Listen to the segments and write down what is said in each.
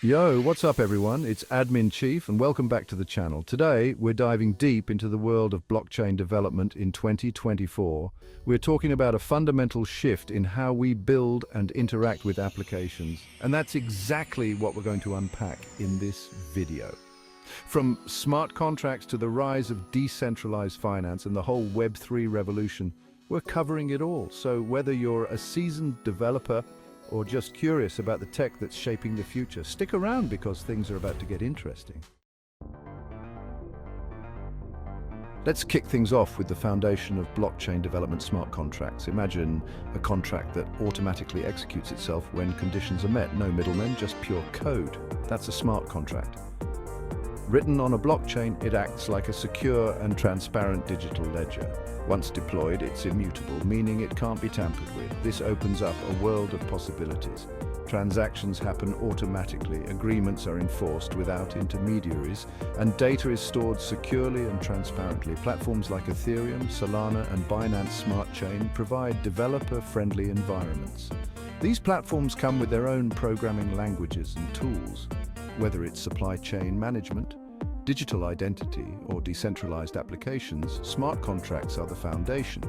Yo, what's up everyone? It's Admin Chief and welcome back to the channel. Today, we're diving deep into the world of blockchain development in 2024. We're talking about a fundamental shift in how we build and interact with applications. And that's exactly what we're going to unpack in this video. From smart contracts to the rise of decentralized finance and the whole Web3 revolution, we're covering it all. So whether you're a seasoned developer or just curious about the tech that's shaping the future, stick around because things are about to get interesting. Let's kick things off with the foundation of blockchain development: smart contracts. Imagine a contract that automatically executes itself when conditions are met. No middlemen, just pure code. That's a smart contract. Written on a blockchain, it acts like a secure and transparent digital ledger. Once deployed, it's immutable, meaning it can't be tampered with. This opens up a world of possibilities. Transactions happen automatically, agreements are enforced without intermediaries, and data is stored securely and transparently. Platforms like Ethereum, Solana, and Binance Smart Chain provide developer-friendly environments. These platforms come with their own programming languages and tools. Whether it's supply chain management, digital identity, or decentralized applications, smart contracts are the foundation.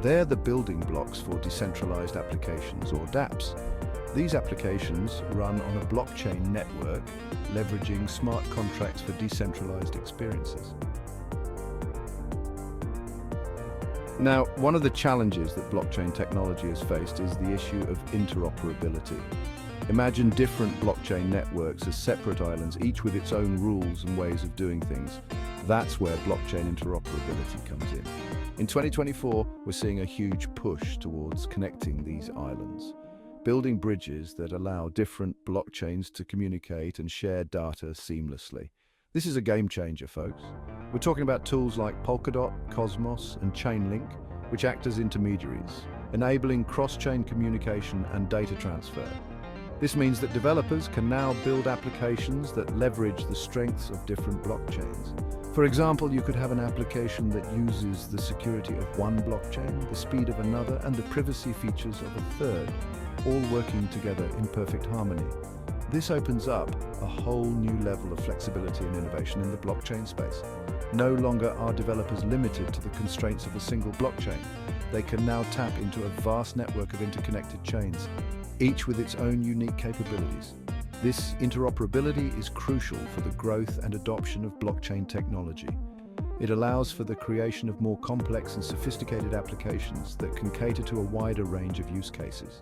They're the building blocks for decentralized applications, or DApps. These applications run on a blockchain network, leveraging smart contracts for decentralized experiences. Now, one of the challenges that blockchain technology has faced is the issue of interoperability. Imagine different blockchain networks as separate islands, each with its own rules and ways of doing things. That's where blockchain interoperability comes in. In 2024, we're seeing a huge push towards connecting these islands, building bridges that allow different blockchains to communicate and share data seamlessly. This is a game changer, folks. We're talking about tools like Polkadot, Cosmos, and Chainlink, which act as intermediaries, enabling cross-chain communication and data transfer. This means that developers can now build applications that leverage the strengths of different blockchains. For example, you could have an application that uses the security of one blockchain, the speed of another, and the privacy features of a third, all working together in perfect harmony. This opens up a whole new level of flexibility and innovation in the blockchain space. No longer are developers limited to the constraints of a single blockchain. They can now tap into a vast network of interconnected chains, each with its own unique capabilities. This interoperability is crucial for the growth and adoption of blockchain technology. It allows for the creation of more complex and sophisticated applications that can cater to a wider range of use cases.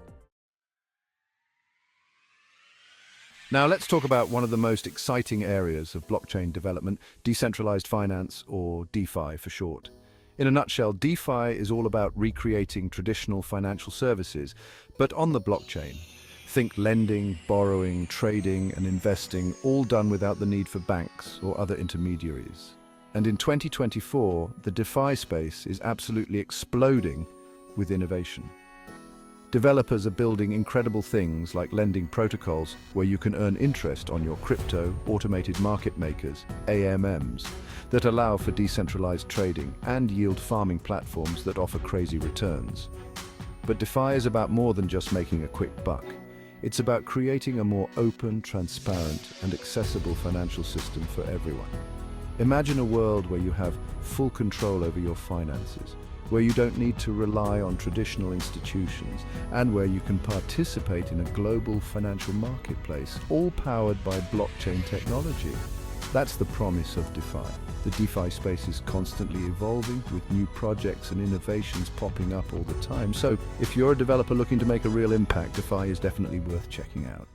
Now let's talk about one of the most exciting areas of blockchain development: decentralized finance, or DeFi for short. In a nutshell, DeFi is all about recreating traditional financial services, but on the blockchain. Think lending, borrowing, trading, and investing, all done without the need for banks or other intermediaries. And in 2024, the DeFi space is absolutely exploding with innovation. Developers are building incredible things like lending protocols where you can earn interest on your crypto, automated market makers, AMMs, that allow for decentralized trading, and yield farming platforms that offer crazy returns. But DeFi is about more than just making a quick buck. It's about creating a more open, transparent, and accessible financial system for everyone. Imagine a world where you have full control over your finances, where you don't need to rely on traditional institutions, and where you can participate in a global financial marketplace, all powered by blockchain technology. That's the promise of DeFi. The DeFi space is constantly evolving, with new projects and innovations popping up all the time. So if you're a developer looking to make a real impact, DeFi is definitely worth checking out.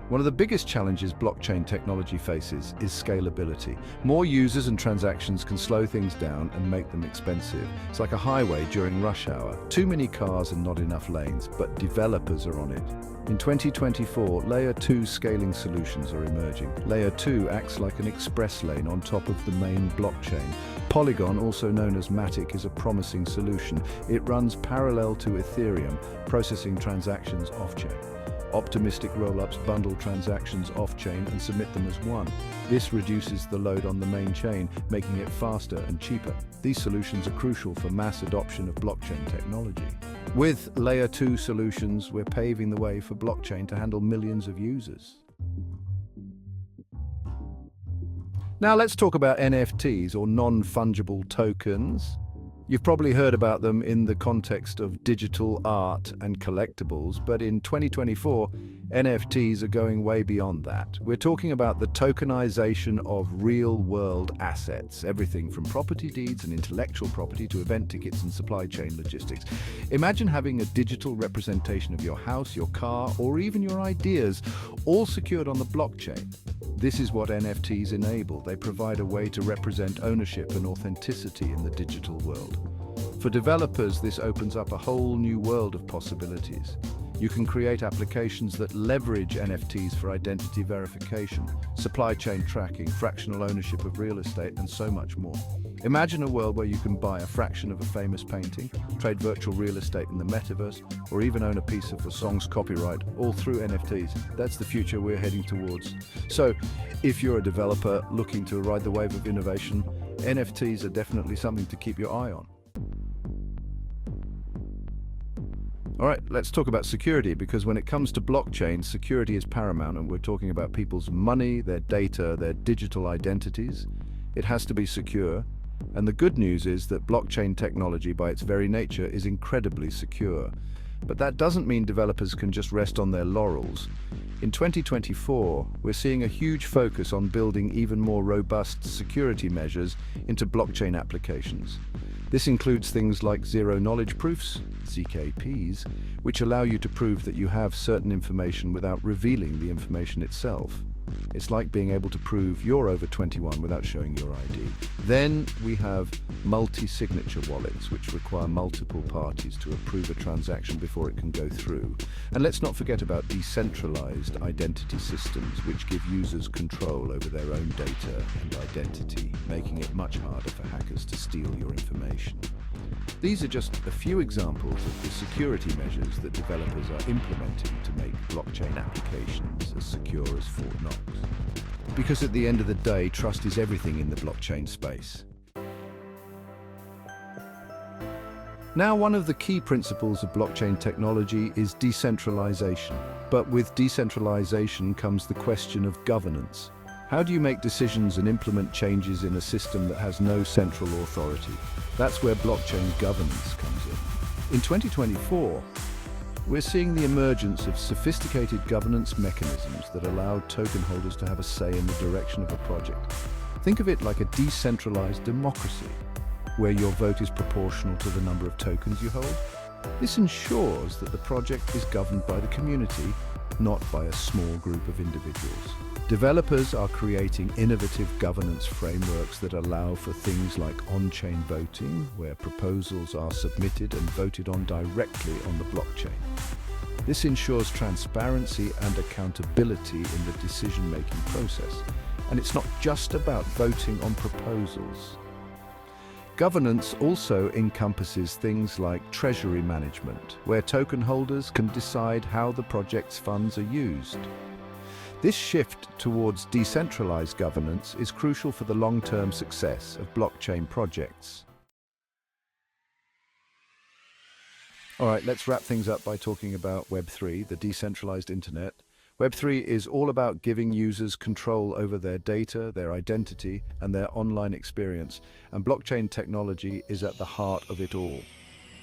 One of the biggest challenges blockchain technology faces is scalability. More users and transactions can slow things down and make them expensive. It's like a highway during rush hour. Too many cars and not enough lanes, but developers are on it. In 2024, Layer 2 scaling solutions are emerging. Layer 2 acts like an express lane on top of the main blockchain. Polygon, also known as Matic, is a promising solution. It runs parallel to Ethereum, processing transactions off-chain. Optimistic rollups bundle transactions off-chain and submit them as one. This reduces the load on the main chain, making it faster and cheaper. These solutions are crucial for mass adoption of blockchain technology. With Layer 2 solutions, we're paving the way for blockchain to handle millions of users. Now let's talk about NFTs, or non-fungible tokens. You've probably heard about them in the context of digital art and collectibles, but in 2024, NFTs are going way beyond that. We're talking about the tokenization of real-world assets, everything from property deeds and intellectual property to event tickets and supply chain logistics. Imagine having a digital representation of your house, your car, or even your ideas, all secured on the blockchain. This is what NFTs enable. They provide a way to represent ownership and authenticity in the digital world. For developers, this opens up a whole new world of possibilities. You can create applications that leverage NFTs for identity verification, supply chain tracking, fractional ownership of real estate, and so much more. Imagine a world where you can buy a fraction of a famous painting, trade virtual real estate in the metaverse, or even own a piece of a song's copyright, all through NFTs. That's the future we're heading towards. So, if you're a developer looking to ride the wave of innovation, NFTs are definitely something to keep your eye on. All right, let's talk about security, because when it comes to blockchain, security is paramount, and we're talking about people's money, their data, their digital identities. It has to be secure. And the good news is that blockchain technology, by its very nature, is incredibly secure. But that doesn't mean developers can just rest on their laurels. In 2024, we're seeing a huge focus on building even more robust security measures into blockchain applications. This includes things like zero-knowledge proofs, ZKPs, which allow you to prove that you have certain information without revealing the information itself. It's like being able to prove you're over 21 without showing your ID. Then we have multi-signature wallets, which require multiple parties to approve a transaction before it can go through. And let's not forget about decentralized identity systems, which give users control over their own data and identity, making it much harder for hackers to steal your information. These are just a few examples of the security measures that developers are implementing to make blockchain applications as secure as Fort Knox. Because at the end of the day, trust is everything in the blockchain space. Now, one of the key principles of blockchain technology is decentralization. But with decentralization comes the question of governance. How do you make decisions and implement changes in a system that has no central authority? That's where blockchain governance comes in. In 2024, we're seeing the emergence of sophisticated governance mechanisms that allow token holders to have a say in the direction of a project. Think of it like a decentralized democracy, where your vote is proportional to the number of tokens you hold. This ensures that the project is governed by the community, not by a small group of individuals. Developers are creating innovative governance frameworks that allow for things like on-chain voting, where proposals are submitted and voted on directly on the blockchain. This ensures transparency and accountability in the decision-making process. And it's not just about voting on proposals. Governance also encompasses things like treasury management, where token holders can decide how the project's funds are used. This shift towards decentralized governance is crucial for the long-term success of blockchain projects. All right, let's wrap things up by talking about Web3, the decentralized internet. Web3 is all about giving users control over their data, their identity, and their online experience, and blockchain technology is at the heart of it all.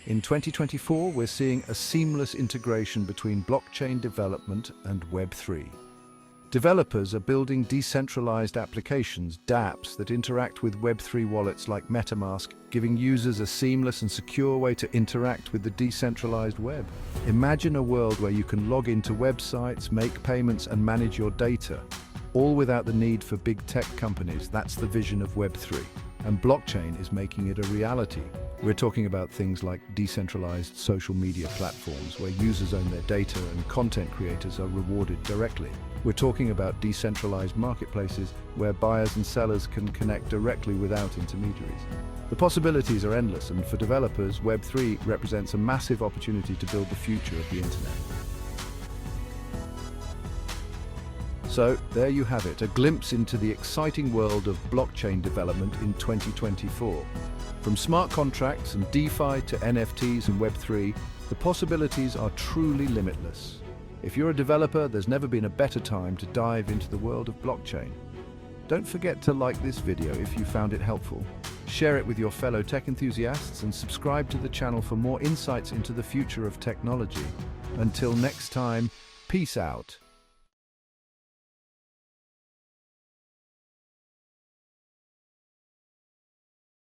In 2024, we're seeing a seamless integration between blockchain development and Web3. Developers are building decentralized applications, DApps, that interact with Web3 wallets like MetaMask, giving users a seamless and secure way to interact with the decentralized web. Imagine a world where you can log into websites, make payments, and manage your data, all without the need for big tech companies. That's the vision of Web3. And blockchain is making it a reality. We're talking about things like decentralized social media platforms where users own their data and content creators are rewarded directly. We're talking about decentralized marketplaces where buyers and sellers can connect directly without intermediaries. The possibilities are endless, and for developers, Web3 represents a massive opportunity to build the future of the internet. So, there you have it, a glimpse into the exciting world of blockchain development in 2024. From smart contracts and DeFi to NFTs and Web3, The possibilities are truly limitless. If you're a developer, there's never been a better time to dive into the world of blockchain. Don't forget to like this video if you found it helpful. Share it with your fellow tech enthusiasts and subscribe to the channel for more insights into the future of technology. Until next time, peace out.